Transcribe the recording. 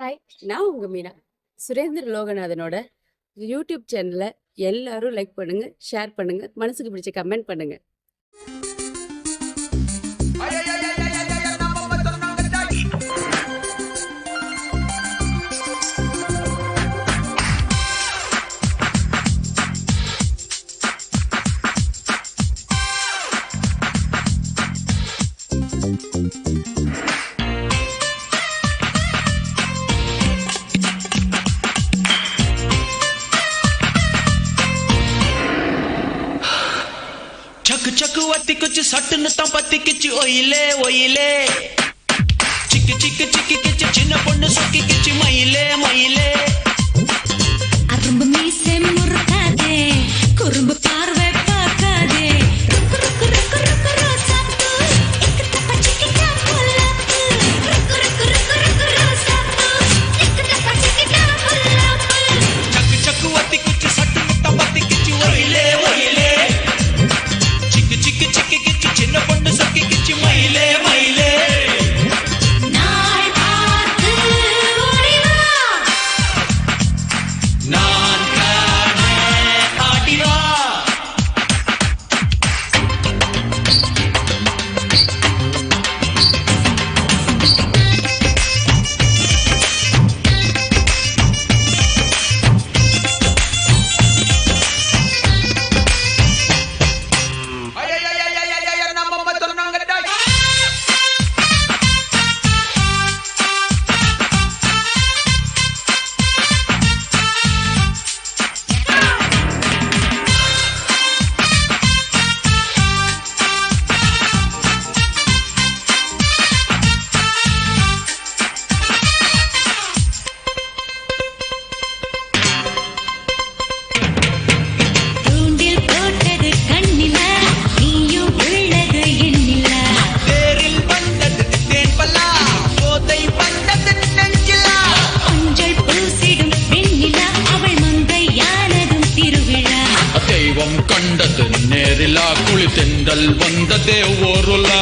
Hi, நான் உங்க Meena. Surendra லோகநாதனோட YouTube சேனலை எல்லாரும் லைக் பண்ணுங்க, ஷேர் பண்ணுங்க, மனசுக்கு பிடிச்ச கமெண்ட் பண்ணுங்க. चक चक वती कुछ सट न पति किच ओइले ओइले चिक चिक चिक किच चिन्न பொண்ணு சொக்கி கிச் மயிலே மயிலே அரும்பு மீசை முறுக்காதே குறும்பு பார்வை பார்க்காதே ருக்கு ருக்கு ருக்கு ருக்கு ரோசாப்பு இக்கு தப்பா சிக்கிட்டா புல்லாப்பு ருக்கு ருக்கு ருக்கு ருக்கு ரோசாப்பு இக்கு தப்பா சிக்கிட்டா புல்லாப்பு चक चक वती कुछ सट न पति किच ओइले ओइले चिक चिक चिक किच चिन्न பொண்ணு சொக்கி கிச் மயிலே மயிலே நாள் பார்த்து ஓடி வா நான் காண ஆடி வா நம்ம சொன்னாங்க தூண்டில் போட்டது கண்ணில நீயும் உள்ளது எண்ணில தேரில் வந்தது தேன்பலா போதை வந்தது நெஞ்சிலா மஞ்சள் பூசிடும் வெண்ணிலா அவள் மங்கையானதும் திருவிழா தெய்வம் கண்டது நேரிலா குளி தென்றல் வந்ததே ஒருலா